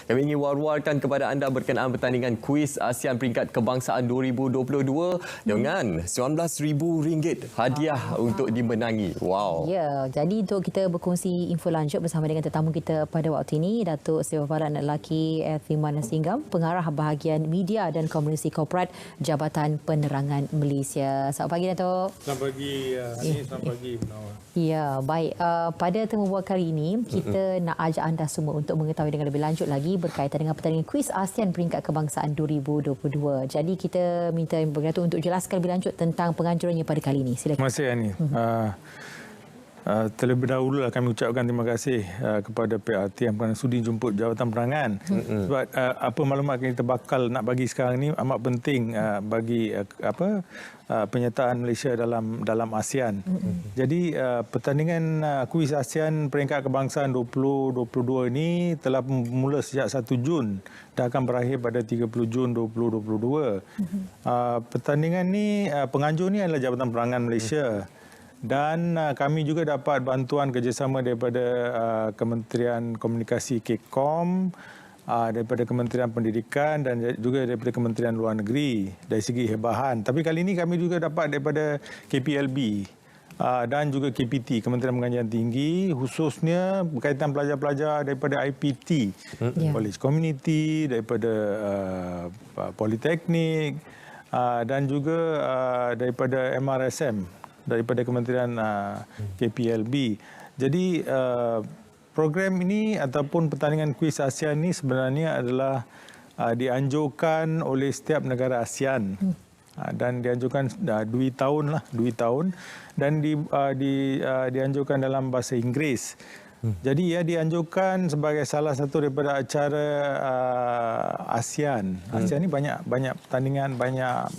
Kami ingin war-warkan kepada anda berkenaan pertandingan kuis ASEAN Peringkat Kebangsaan 2022 dengan RM19,000 hadiah untuk dimenangi. Wow. Ya, jadi untuk kita berkongsi info lanjut bersama dengan tetamu kita pada waktu ini, Datuk Seri Baharan Lelaki Thiman Singgam, Pengarah Bahagian Media dan Komunikasi Korporat Jabatan Penerangan Malaysia. Selamat pagi, Datuk. Selamat pagi, Hani. Selamat pagi, Munawar. Ya, baik. Pada temu buat kali ini, kita nak ajak anda semua untuk mengetahui dengan lebih lanjut lagi berkaitan dengan pertandingan kuis ASEAN Peringkat Kebangsaan 2022. Jadi kita minta Datuk untuk jelaskan lebih lanjut tentang penganjurannya pada kali ini. Silakan. Terima kasih, Hani. Terlebih dahulu kami ucapkan terima kasih kepada PRT yang kerana sudi jemput jawatan penerangan. Sebab apa maklumat yang kita bakal nak bagi sekarang ni amat penting bagi penyertaan Malaysia dalam ASEAN. Jadi pertandingan kuis ASEAN Peringkat Kebangsaan 2022 ini telah bermula sejak 1 Jun dan akan berakhir pada 30 Jun 2022. Pertandingan ni penganjur ni adalah Jabatan Penerangan Malaysia. Dan kami juga dapat bantuan kerjasama daripada Kementerian Komunikasi KEKOM, daripada Kementerian Pendidikan dan juga daripada Kementerian Luar Negeri dari segi hebahan. Tapi kali ini kami juga dapat daripada KPLB dan juga KPT, Kementerian Pengajian Tinggi, khususnya berkaitan pelajar-pelajar daripada IPT, College Community, daripada Politeknik dan juga daripada MRSM, daripada Kementerian KPLB. Jadi program ini ataupun pertandingan kuis ASEAN ini sebenarnya adalah dianjurkan oleh setiap negara ASEAN dan dianjurkan 2 tahun dan dianjurkan dalam bahasa Inggeris. Jadi ia dianjurkan sebagai salah satu daripada acara ASEAN. ASEAN ni banyak pertandingan, banyak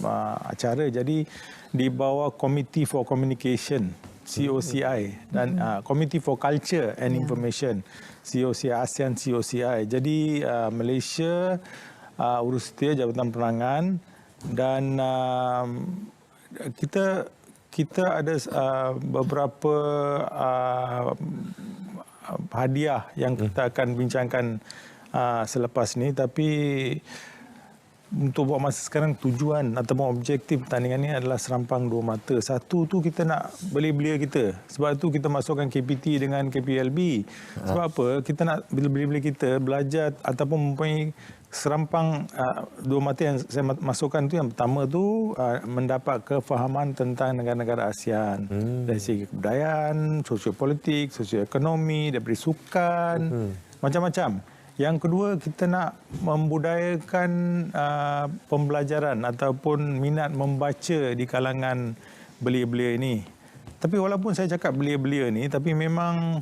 acara. Jadi di bawah Committee for Communication, COCI, dan Committee for Culture and Information, COCI, ASEAN COCI. Jadi Malaysia urus setia Jabatan Penerangan dan kita ada beberapa hadiah yang kita akan bincangkan selepas ni, tapi untuk buat masa sekarang tujuan ataupun objektif pertandingan ni adalah serampang dua mata. Satu tu kita nak belia-belia kita. Sebab tu kita masukkan KPT dengan KPLB. Sebab apa? Kita nak belia-belia kita belajar ataupun mempunyai serampang dua mata yang saya masukkan tu. Yang pertama tu mendapat kefahaman tentang negara-negara ASEAN. Dari segi kebudayaan, sosiopolitik, sosioekonomi, daripada sukan, macam-macam. Yang kedua, kita nak membudayakan pembelajaran ataupun minat membaca di kalangan belia-belia ini. Tapi walaupun saya cakap belia-belia ni, tapi memang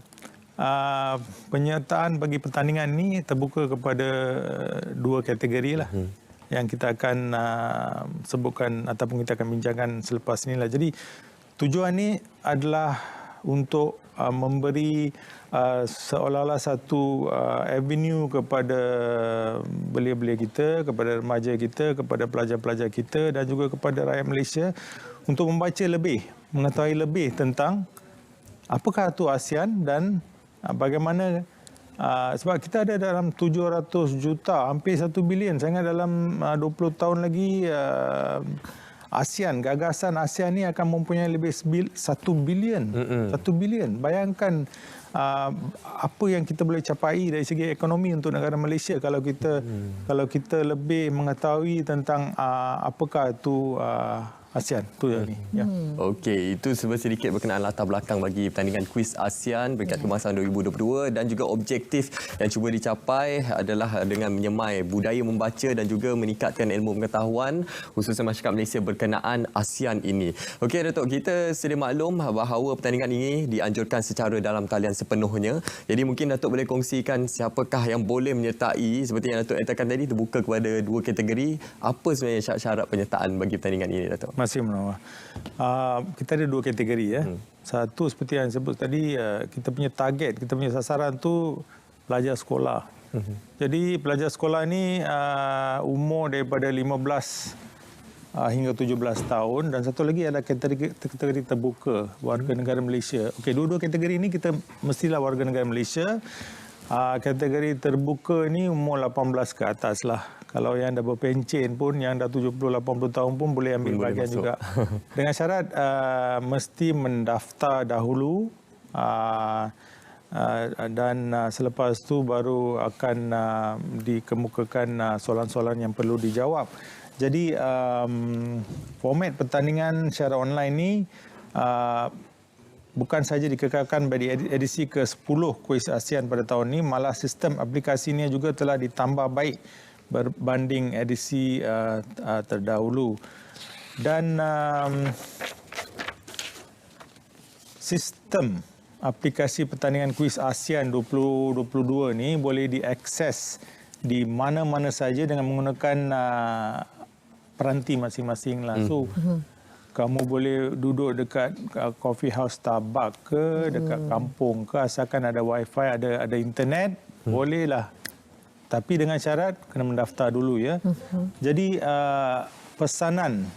penyertaan bagi pertandingan ni terbuka kepada 2 kategori lah. Yang kita akan sebutkan ataupun kita akan bincangkan selepas ni lah. Jadi tujuan ni adalah untuk memberi seolah-olah satu avenue kepada belia-belia kita, kepada remaja kita, kepada pelajar-pelajar kita dan juga kepada rakyat Malaysia untuk membaca lebih, mengetahui lebih tentang apakah itu ASEAN dan bagaimana sebab kita ada dalam 700 juta, hampir 1 bilion. Saya ingat dalam 20 tahun lagi ASEAN, gagasan ASEAN ni akan mempunyai lebih 1 bilion. 1 bilion. Bayangkan apa yang kita boleh capai dari segi ekonomi untuk negara Malaysia kalau kita lebih mengetahui tentang apakah itu ASEAN. Itu ni. Ya. Okey, itu sedikit berkenaan latar belakang bagi pertandingan kuis ASEAN Peringkat Kebangsaan 2022 dan juga objektif yang cuba dicapai adalah dengan menyemai budaya membaca dan juga meningkatkan ilmu pengetahuan khususnya masyarakat Malaysia berkenaan ASEAN ini. Okey, Datuk, kita sedia maklum bahawa pertandingan ini dianjurkan secara dalam talian sepenuhnya. Jadi mungkin Datuk boleh kongsikan siapakah yang boleh menyertai, seperti yang Datuk katakan tadi, terbuka kepada 2 kategori. Apa sebenarnya syarat-syarat penyertaan bagi pertandingan ini, Datuk? Masih Munawar. Kita ada 2 kategori ya. Satu seperti yang sebut tadi, kita punya target, kita punya sasaran tu pelajar sekolah. Jadi pelajar sekolah ni umur daripada 15 hingga 17 tahun dan satu lagi adalah kategori terbuka warga negara Malaysia. Okey, dua-dua kategori ini kita mestilah warga negara Malaysia. Kategori terbuka ni umur 18 ke atas lah. Kalau yang dah berpencen pun, yang dah 70-80 tahun pun boleh ambil bahagian juga. Dengan syarat mesti mendaftar dahulu dan selepas tu baru akan dikemukakan soalan-soalan yang perlu dijawab. Jadi format pertandingan secara online ni bukan saja dikekalkan pada edisi ke-10 Kuis ASEAN pada tahun ini, malah sistem aplikasinya juga telah ditambah baik berbanding edisi terdahulu. Dan sistem aplikasi pertandingan Kuis ASEAN 2022 ni boleh diakses di mana-mana saja dengan menggunakan peranti masing-masing lah. So, kamu boleh duduk dekat coffee house Starbucks ke, dekat kampung ke, asalkan ada wifi, ada internet, bolehlah. Tapi dengan syarat kena mendaftar dulu ya. Jadi pesanan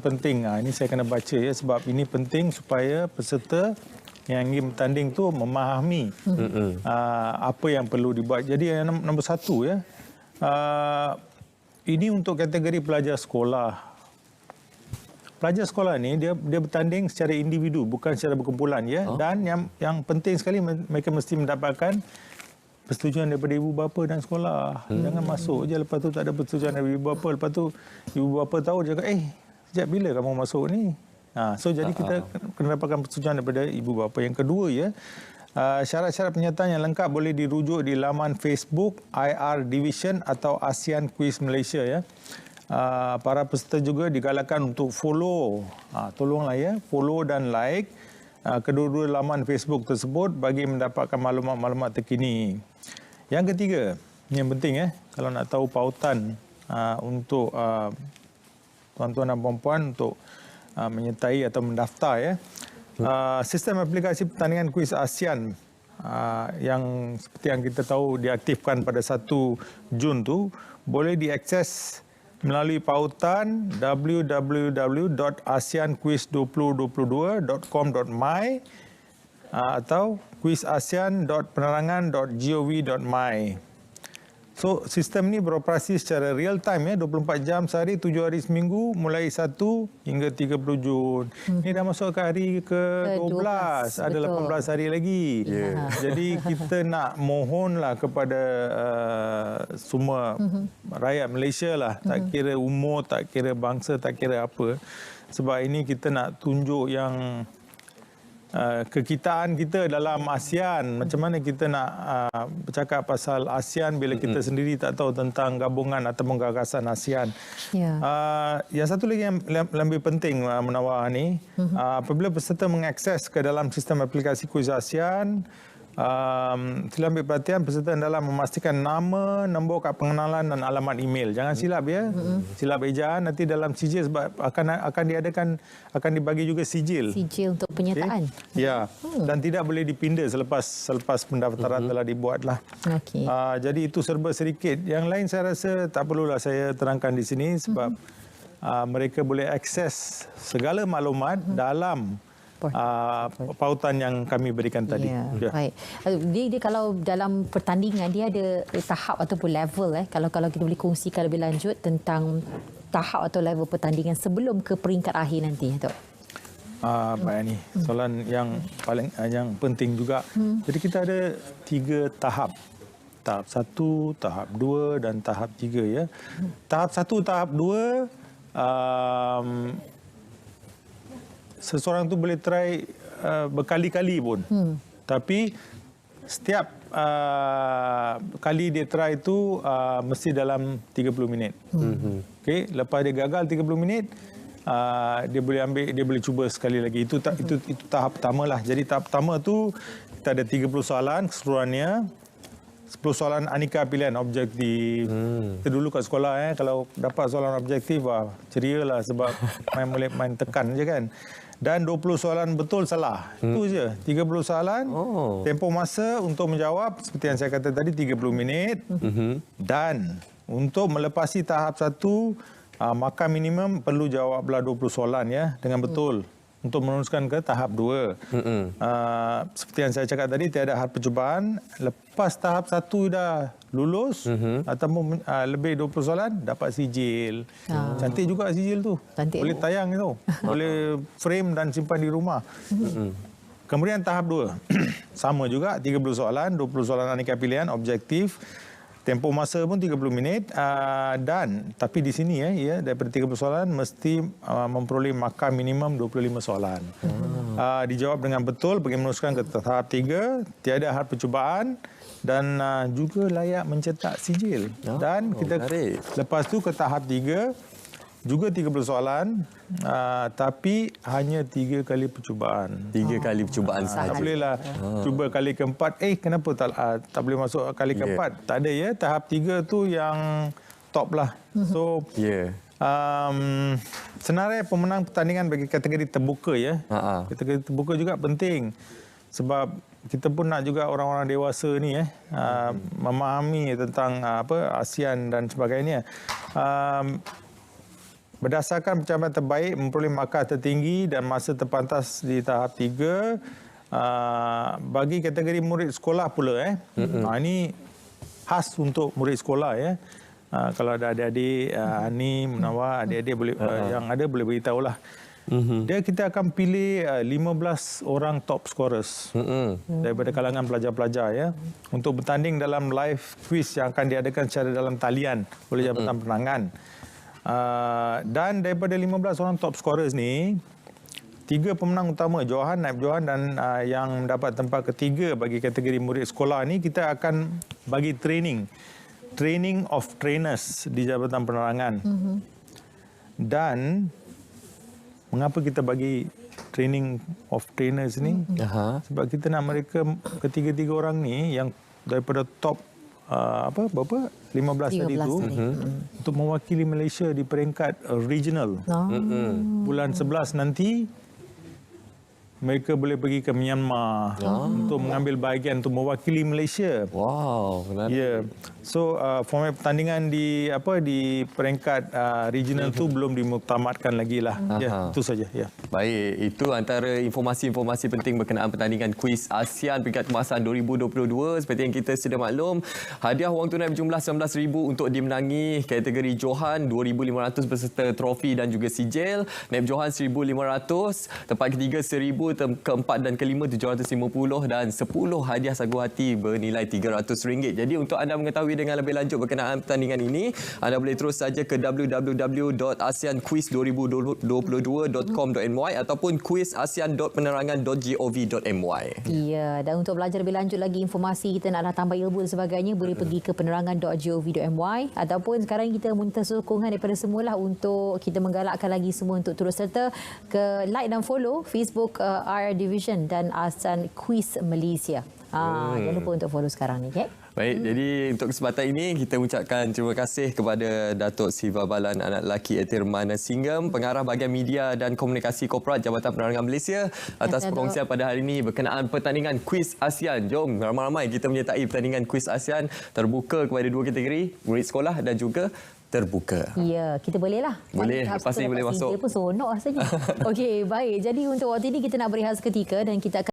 penting. Ini saya kena baca ya, sebab ini penting supaya peserta yang ingin bertanding tu memahami apa yang perlu dibuat. Jadi yang nombor satu ya, ini untuk kategori pelajar sekolah. Pelajar sekolah ni dia bertanding secara individu, bukan secara berkumpulan ya. Dan yang penting sekali, mereka mesti mendapatkan persetujuan daripada ibu bapa dan sekolah. Jangan masuk je lepas tu tak ada persetujuan daripada ibu bapa, lepas tu ibu bapa tahu dia kata, sejak bila kamu masuk ni? So jadi kita kena dapatkan persetujuan daripada ibu bapa. Yang kedua ya, syarat-syarat penyertaan yang lengkap boleh dirujuk di laman Facebook IR Division atau ASEAN Quiz Malaysia ya. Para peserta juga digalakkan untuk follow, tolonglah ya, follow dan like kedua-dua laman Facebook tersebut bagi mendapatkan maklumat-maklumat terkini. Yang ketiga, yang penting kalau nak tahu pautan untuk tuan-tuan dan puan-puan untuk menyertai atau mendaftar ya. Sistem aplikasi pertandingan Kuis ASEAN yang seperti yang kita tahu diaktifkan pada 1 Jun tu boleh diakses melalui pautan www.aseanquiz2022.com.my atau quizasian.penerangan.gov.my. So, sistem ni beroperasi secara real time ya, 24 jam sehari, 7 hari seminggu, mulai 1 hingga 30 Jun. Ini dah masuk ke hari ke-12, ada 18 hari lagi. Jadi kita nak mohonlah kepada semua rakyat Malaysia lah, tak kira umur, tak kira bangsa, tak kira apa. Sebab ini kita nak tunjuk yang kekitaan kita dalam ASEAN. Macam mana kita nak bercakap pasal ASEAN bila kita sendiri tak tahu tentang gabungan atau gagasan ASEAN. Yang satu lagi yang lebih penting, Munawar ni, apabila peserta mengakses ke dalam sistem aplikasi Kuis ASEAN, sila ambil perhatian peserta adalah memastikan nama, nombor kad pengenalan dan alamat email. Jangan silap ya. Silap ejaan nanti dalam sijil, sebab akan dibagi juga sijil. Sijil untuk penyertaan. Ya. Dan tidak boleh dipinda selepas pendaftaran telah dibuatlah. Jadi itu serba sedikit. Yang lain saya rasa tak perlulah saya terangkan di sini, sebab mereka boleh akses segala maklumat dalam pautan yang kami berikan tadi. Baik. Dia kalau dalam pertandingan dia ada tahap ataupun level kalau kita boleh kongsikan lebih lanjut tentang tahap atau level pertandingan sebelum ke peringkat akhir nanti, Tok. Baik ni. Soalan yang paling yang penting juga. Jadi kita ada 3 tahap. Tahap 1, tahap 2 dan tahap 3 ya. Tahap 1, tahap 2 seseorang tu boleh try berkali-kali pun. Tapi setiap kali dia try tu mesti dalam 30 minit. Okey, lepas dia gagal 30 minit, dia boleh cuba sekali lagi. Itu tahap pertamalah. Jadi tahap pertama tu kita ada 30 soalan keseluruhannya. 10 soalan aneka pilihan objektif. Kita dulu kat sekolah kalau dapat soalan objektif, cerialah sebab boleh main tekan je kan. Dan 20 soalan betul salah. Itu je. 30 soalan. Tempoh masa untuk menjawab seperti yang saya kata tadi 30 minit. Dan untuk melepasi tahap 1, maka minimum perlu jawablah 20 soalan ya dengan betul. untuk meneruskan ke tahap 2. Seperti yang saya cakap tadi, tiada hal percubaan. Lepas tahap 1 dah lulus ataupun lebih 20 soalan, dapat sijil. Cantik juga sijil tu. Cantik. Boleh tayang tu. Boleh frame dan simpan di rumah. Kemudian tahap 2. Sama juga, 30 soalan, 20 soalan aneka pilihan, objektif. Tempoh masa pun 30 minit. Dan, tapi di sini ya, daripada 30 soalan, mesti memperoleh markah minimum 25 soalan. Dijawab dengan betul, bagi meneruskan ke tahap 3. Tiada hal percubaan. Dan juga layak mencetak sijil. Dan kita lepas tu ke tahap 3. Juga 30 soalan, tapi hanya 3 kali percubaan. 3 kali percubaan sahaja. Tak bolehlah cuba kali keempat. Kenapa tak boleh masuk kali keempat? Tak ada ya. Tahap 3 tu yang top lah. So, senarai pemenang pertandingan bagi kategori terbuka ya. Kategori terbuka juga penting. Sebab kita pun nak juga orang-orang dewasa ni memahami tentang ASEAN dan sebagainya. Berdasarkan pencapaian terbaik, memperoleh markah tertinggi dan masa terpantas di tahap 3. Bagi kategori murid sekolah pula. Ini khas untuk murid sekolah ya. Kalau ada adik-adik, Ani, Munawar, adik-adik boleh yang ada boleh beritahulah. Kita akan pilih 15 orang top scorers daripada kalangan pelajar-pelajar ya, untuk bertanding dalam live quiz yang akan diadakan secara dalam talian oleh Jabatan Penerangan. Dan daripada 15 orang top scorers ni, 3 pemenang utama, Johan, Naib Johan dan yang mendapat tempat ketiga bagi kategori murid sekolah ni, kita akan bagi training of trainers di Jabatan Penerangan. Dan mengapa kita bagi training of trainers ni? Sebab kita nak mereka ketiga-tiga orang ni yang daripada top berapa 15 tadi tu untuk mewakili Malaysia di peringkat regional. Bulan 11 nanti mereka boleh pergi ke Myanmar untuk mengambil bahagian untuk mewakili Malaysia. Wow, menarik. Ya. So format pertandingan di peringkat regional tu belum dimuktamadkan lagi lah. Ya, itu saja ya. Baik, itu antara informasi-informasi penting berkenaan pertandingan kuis ASEAN peringkat kemasan 2022. Seperti yang kita sudah maklum, hadiah wang tunai berjumlah RM19,000 untuk dimenangi kategori Johan, 2,500 beserta trofi dan juga sijil. Naib Johan RM1,500, tempat ketiga RM1,000, keempat dan kelima RM750 dan 10 hadiah sagu hati bernilai RM300. Jadi untuk anda mengetahui dengan lebih lanjut berkenaan pertandingan ini, anda boleh terus saja ke www.aseanquiz2022.com.my ataupun quizasian.penerangan.gov.my. Ya, dan untuk belajar lebih lanjut lagi informasi, kita nak tambah ilmu dan sebagainya, boleh pergi ke penerangan.gov.my ataupun sekarang kita minta sokongan daripada semualah untuk kita menggalakkan lagi semua untuk terus serta ke like dan follow Facebook R Division dan ASEAN Quiz Malaysia. Jangan lupa untuk follow sekarang ni, okay? Baik, jadi untuk kesempatan ini kita mengucapkan terima kasih kepada Datuk Siva Balan Anak Lelaki Etir Manasinggam, Pengarah Bahagian Media dan Komunikasi Korporat Jabatan Penerangan Malaysia atas perkongsian pada hari ini berkenaan pertandingan kuis ASEAN. Jom ramai-ramai kita menyertai pertandingan kuis ASEAN terbuka kepada 2 kategori, murid sekolah dan juga terbuka. Ya, kita bolehlah. Boleh, lepas ni boleh masuk. Dia pun seronok rasanya. Okey, baik. Jadi untuk waktu ini kita nak berehat seketika dan kita akan